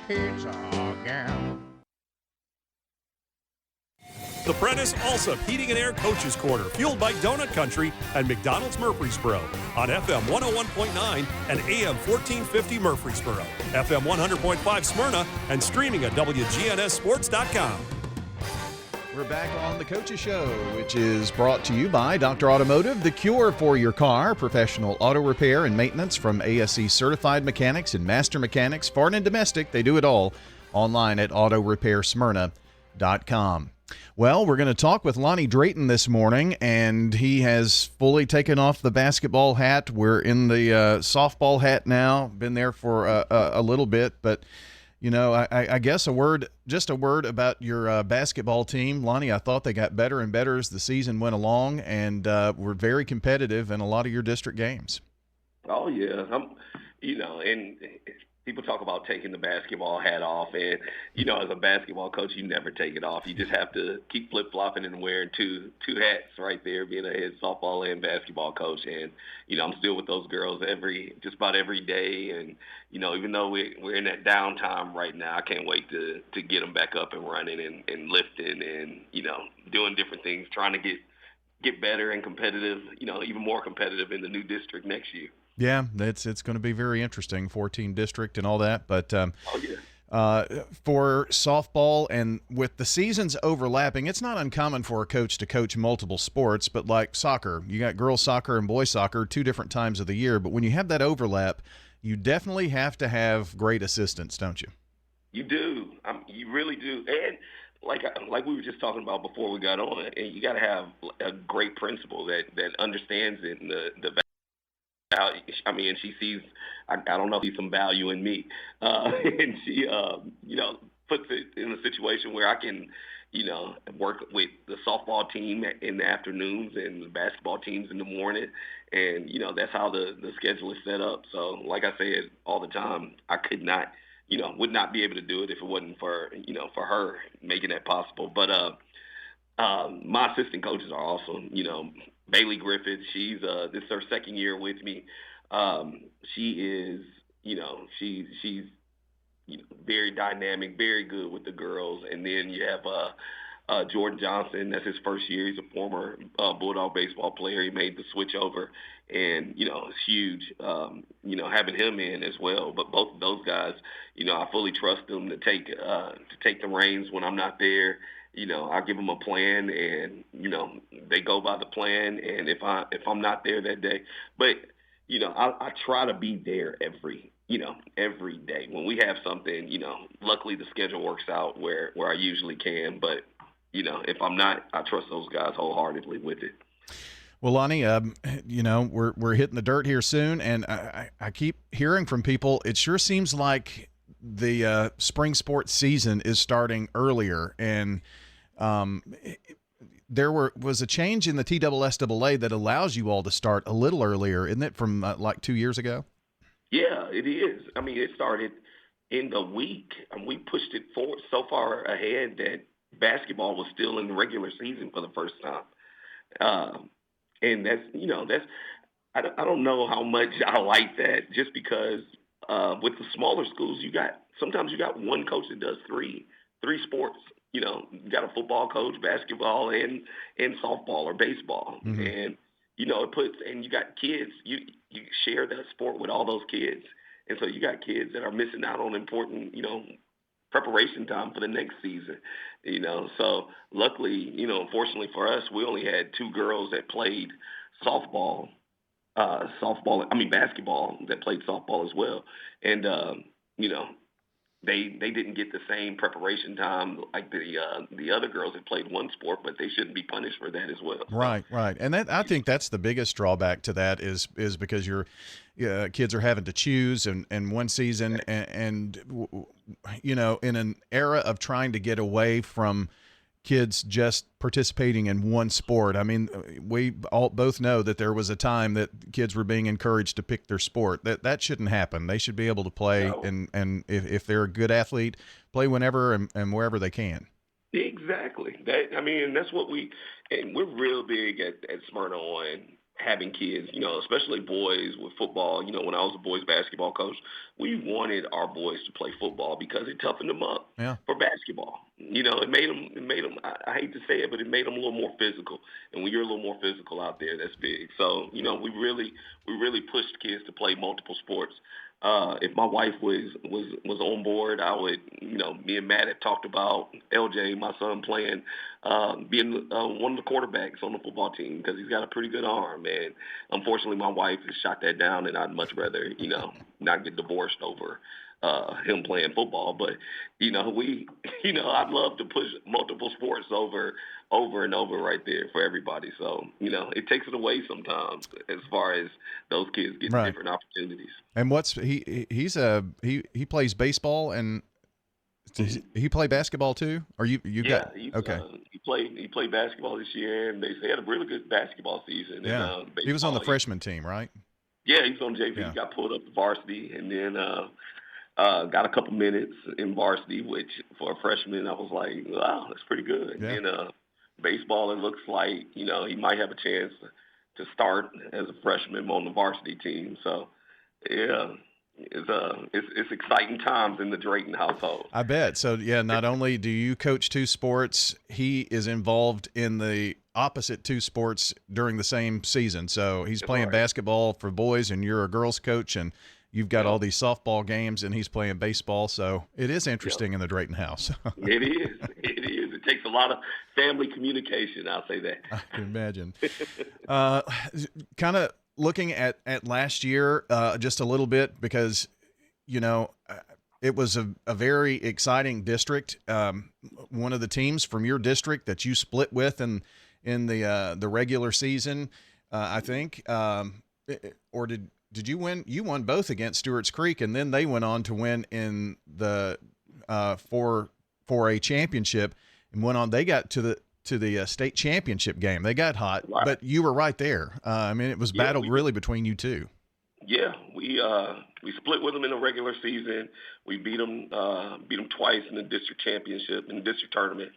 Pizza gal. The Prentice Allsup Heating and Air Coaches Corner, fueled by Donut Country and McDonald's Murfreesboro on FM 101.9 and AM 1450 Murfreesboro, FM 100.5 Smyrna, and streaming at WGNSSports.com. We're back on the Coaches Show, which is brought to you by Dr. Automotive, the cure for your car, professional auto repair and maintenance from ASE certified mechanics and master mechanics, foreign and domestic. They do it all online at autorepairsmyrna.com. Well, we're going to talk with Lonnie Drayton this morning, and he has fully taken off the basketball hat. We're in the softball hat now. Been there for a little bit, but you know, I guess just a word about your basketball team. Lonnie, I thought they got better and better as the season went along, and were very competitive in a lot of your district games. Oh, yeah. And people talk about taking the basketball hat off, and, as a basketball coach, you never take it off. You just have to keep flip-flopping and wearing two hats right there, being a head softball and basketball coach. And, I'm still with those girls just about every day. And, even though we're in that downtime right now, I can't wait to get them back up and running and lifting and, doing different things, trying to get better and competitive, even more competitive in the new district next year. Yeah, it's going to be very interesting, 14 district and all that. But for softball, and with the seasons overlapping, it's not uncommon for a coach to coach multiple sports. But like soccer, you got girls soccer and boys soccer 2 different times of the year. But when you have that overlap, you definitely have to have great assistants, don't you? You do. You really do. And like we were just talking about before we got on, and you got to have a great principal that understands it and the value. And she sees, I don't know, sees some value in me. And she, puts it in a situation where I can, work with the softball team in the afternoons and the basketball teams in the morning. And, that's how the schedule is set up. So like I said all the time, I could not, would not be able to do it if it wasn't for, for her making that possible. But my assistant coaches are awesome. Bailey Griffith, she's this is her second year with me. She is, she's very dynamic, very good with the girls. And then you have Jordan Johnson. That's his first year. He's a former Bulldog baseball player. He made the switch over, and it's huge. Having him in as well. But both of those guys, I fully trust them to take the reins when I'm not there. I give them a plan, and they go by the plan. And if I'm not there that day, but I try to be there every day when we have something. Luckily the schedule works out where I usually can. But if I'm not, I trust those guys wholeheartedly with it. Well, Lonnie, we're hitting the dirt here soon, and I keep hearing from people. It sure seems like the spring sports season is starting earlier, and there was a change in the TSSAA that allows you all to start a little earlier, isn't it, from like 2 years ago? Yeah, it is. It started in the week, and we pushed it forward so far ahead that basketball was still in the regular season for the first time. And that's I don't know how much I like that, just because with the smaller schools, sometimes you got one coach that does three sports. You got a football coach, basketball, and softball or baseball. Mm-hmm. And, and you got kids, you share that sport with all those kids. And so you got kids that are missing out on important, preparation time for the next season, So luckily, unfortunately for us, we only had 2 girls that played basketball that played softball as well. And, They didn't get the same preparation time like the other girls that played one sport, but they shouldn't be punished for that as well. Right. And I think that's the biggest drawback to that is because your kids are having to choose and one season and in an era of trying to get away from kids just participating in one sport. We both know that there was a time that kids were being encouraged to pick their sport. That shouldn't happen. They should be able to play, no. and if they're a good athlete, play whenever and wherever they can. Exactly. That's what we're real big at Smyrna on having kids, especially boys with football. When I was a boys basketball coach, we wanted our boys to play football because it toughened them up Yeah. for basketball. It made them. I hate to say it, but it made them a little more physical. And when you're a little more physical out there, that's big. So, we really pushed kids to play multiple sports. If my wife was on board, I would, me and Matt had talked about LJ, my son, playing, being one of the quarterbacks on the football team because he's got a pretty good arm. And unfortunately, my wife has shot that down, and I'd much rather, not get divorced over him playing football. But, I'd love to push multiple sports over and over right there for everybody. So, it takes it away sometimes as far as those kids getting Right. different opportunities. And he plays baseball, and does he play basketball too? Or you got okay? He played basketball this year, and they had a really good basketball season. Yeah, And, he was on the freshman team, right? Yeah, he was on JV. Yeah. He got pulled up to varsity, and then got a couple minutes in varsity, which for a freshman, I was like, wow, that's pretty good. Yeah. And baseball, it looks like he might have a chance to start as a freshman on the varsity team. So, yeah. It's exciting times in the Drayton household. I bet. So, yeah, not only do you coach two sports, he is involved in the opposite two sports during the same season. So he's playing basketball for boys, and you're a girls coach, and you've got all these softball games, and he's playing baseball. So it is interesting in the Drayton house. It is. It is. It takes a lot of family communication, I'll say that. I can imagine. Kind of looking at last year just a little bit, because it was a very exciting district. One of the teams from your district that you split with in the regular season, I think, or did you win? You won both against Stewart's Creek, and then they went on to win in the 4A championship and went on. They got to the state championship game. They got hot, but you were right there. I mean, it was battled really between you two. Yeah, we split with them in the regular season. We beat them twice in the district championship, in the district tournament.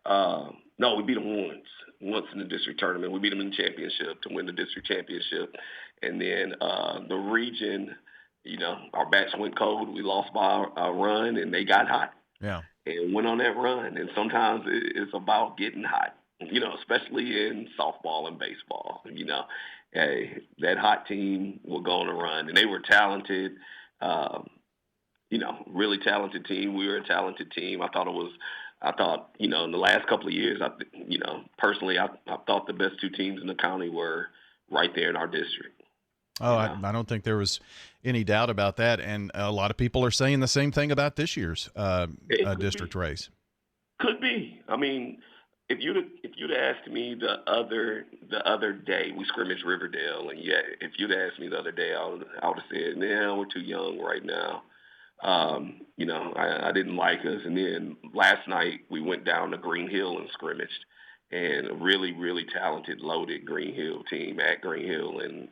No, we beat them once in the district tournament. We beat them in the championship to win the district championship. And then the region, our bats went cold. We lost by a run, and they got hot. Yeah. And went on that run. And sometimes it's about getting hot, especially in softball and baseball. That hot team will go on a run. And they were talented, really talented team. We were a talented team. I thought, in the last couple of years, personally, I thought the best two teams in the county were right there in our district. Oh, I don't think there was any doubt about that. And a lot of people are saying the same thing about this year's district race. Could be. I mean, if you'd asked me the other day, we scrimmaged Riverdale, and if you'd asked me the other day, I would have said, "Nah, we're too young right now." I didn't like us. And then last night we went down to Green Hill and scrimmaged, and a really, really talented, loaded Green Hill team at Green Hill. And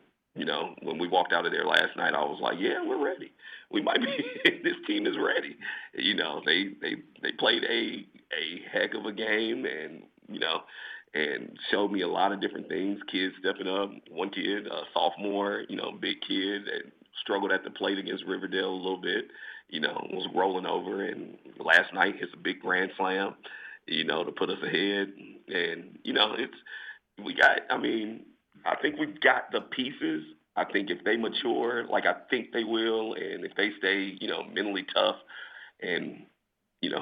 when we walked out of there last night, I was like, "Yeah, we're ready. We might be. This team is ready." They played a heck of a game, and and showed me a lot of different things. Kids stepping up. One kid, a sophomore, big kid that struggled at the plate against Riverdale a little bit. Was rolling over, and last night hits a big grand slam, to put us ahead. And I think we've got the pieces. I think if they mature, like I think they will, and if they stay, mentally tough, and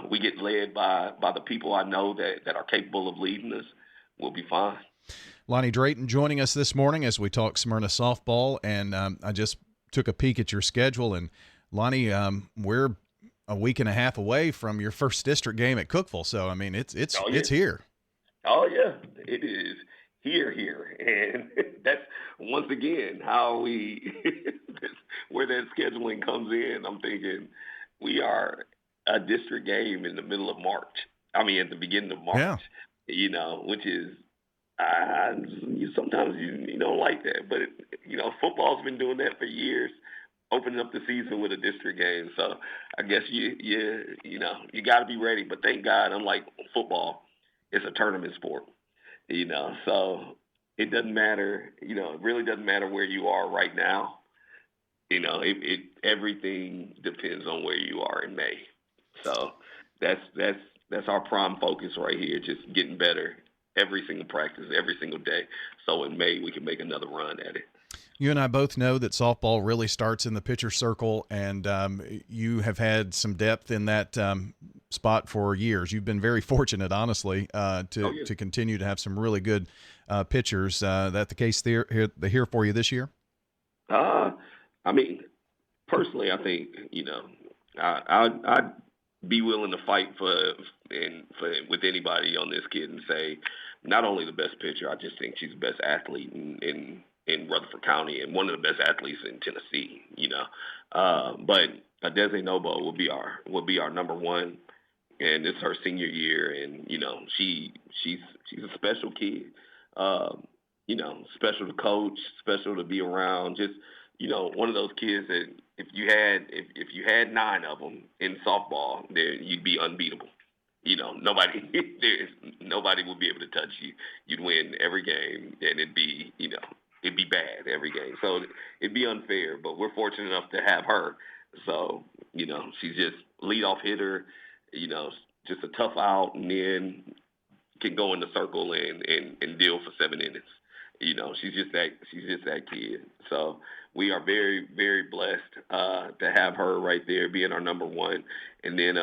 we get led by the people I know that are capable of leading us, we'll be fine. Lonnie Drayton joining us this morning as we talk Smyrna softball, and I just took a peek at your schedule, and Lonnie, we're a week and a half away from your first district game at Cookeville, so I mean it's here. Oh yeah, it is here, and that's once again how where that scheduling comes in. I'm thinking we are a district game in the middle of March. I mean, at the beginning of March. Yeah. Which is sometimes you don't like that, but football's been doing that for years, opening up the season with a district game. So I guess you got to be ready. But thank God, unlike football, it's a tournament sport. So it doesn't matter. It really doesn't matter where you are right now. Everything depends on where you are in May. So that's our prime focus right here, just getting better every single practice, every single day. So in May we can make another run at it. You and I both know that softball really starts in the pitcher circle, and you have had some depth in that spot for years. You've been very fortunate, honestly, to continue to have some really good pitchers. That the case here for you this year? I mean, personally, I think I'd be willing to fight with anybody on this kid and say not only the best pitcher, I just think she's the best athlete in Rutherford County and one of the best athletes in Tennessee. But Adeze Nobo will be our number one, and it's her senior year, and she's a special kid. Special to coach, special to be around. Just one of those kids that if you had 9 of them in softball, you'd be unbeatable. Nobody would be able to touch you. You'd win every game, and it'd be bad every game. So it'd be unfair. But we're fortunate enough to have her. So she's just leadoff hitter. Just a tough out, and then can go in the circle and deal for 7 innings. She's just that kid. So we are very, very blessed to have her right there being our number one. And then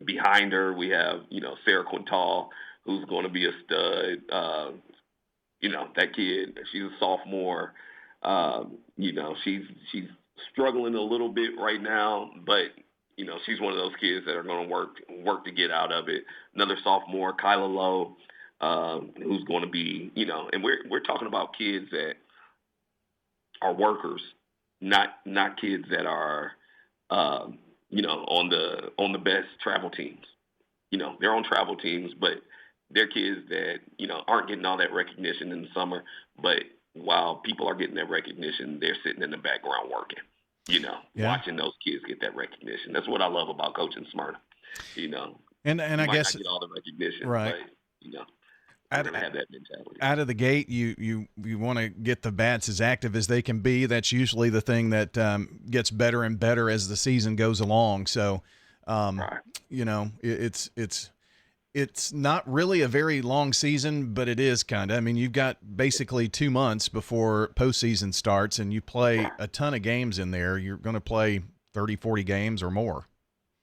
behind her we have, Sarah Quintal, who's going to be a stud. That kid, she's a sophomore. She's struggling a little bit right now, but she's one of those kids that are going to work to get out of it. Another sophomore, Kyla Lowe, who's going to be, and we're talking about kids that are workers, not kids that are, on the best travel teams. They're on travel teams, but they're kids that, aren't getting all that recognition in the summer. But while people are getting that recognition, they're sitting in the background working, watching those kids get that recognition. That's what I love about coaching Smyrna, And I guess not get all the recognition, right. But, I'm going to have that mentality. Out of the gate, you want to get the bats as active as they can be. That's usually the thing that gets better and better as the season goes along. So, right. It's not really a very long season, but it is kind of. I mean, you've got basically 2 months before postseason starts, and you play a ton of games in there. You're going to play 30, 40 games or more.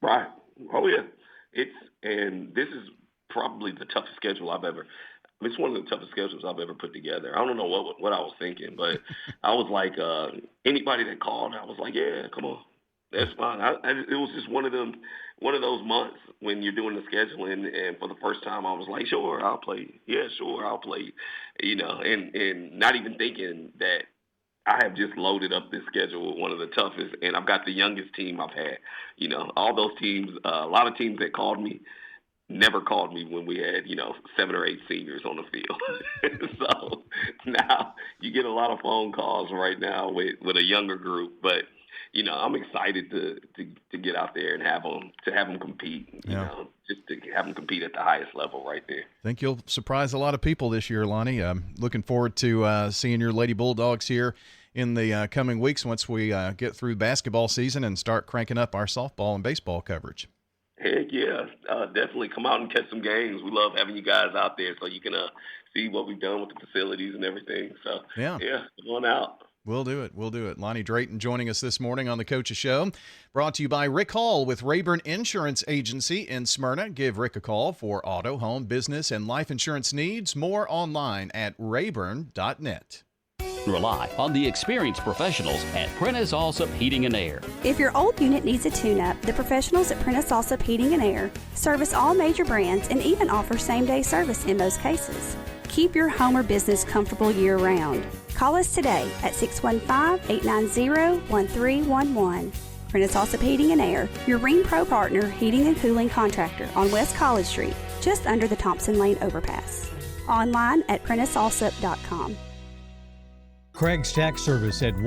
Right. Oh, yeah. And this is probably the toughest schedule I've ever – it's one of the toughest schedules I've ever put together. I don't know what I was thinking, but I was like, anybody that called, I was like, yeah, come on, that's fine. It was just one of those months when you're doing the scheduling, and for the first time, I was like, sure, I'll play. Yeah, sure, I'll play. And not even thinking that I have just loaded up this schedule with one of the toughest, and I've got the youngest team I've had. All those teams, a lot of teams that called me never called me when we had, 7 or 8 seniors on the field. So now you get a lot of phone calls right now with a younger group, but I'm excited to get out there and have them compete. Just to have them compete at the highest level right there. I think you'll surprise a lot of people this year, Lonnie. I'm looking forward to seeing your Lady Bulldogs here in the coming weeks once we get through basketball season and start cranking up our softball and baseball coverage. Heck yeah, definitely come out and catch some games. We love having you guys out there so you can see what we've done with the facilities and everything. So, yeah, come on out. We'll do it. Lonnie Drayton joining us this morning on the Coach's Show. Brought to you by Rick Hall with Rayburn Insurance Agency in Smyrna. Give Rick a call for auto, home, business, and life insurance needs. More online at rayburn.net. Rely on the experienced professionals at Prentice Allsup Heating and Air. If your old unit needs a tune-up, the professionals at Prentice Allsup Heating and Air service all major brands and even offer same-day service in most cases. Keep your home or business comfortable year-round. Call us today at 615-890-1311. Prentice Allsup Heating and Air, your Ring Pro partner heating and cooling contractor on West College Street, just under the Thompson Lane overpass. Online at PrenticeAllsup.com. Craig's Tax Service at 1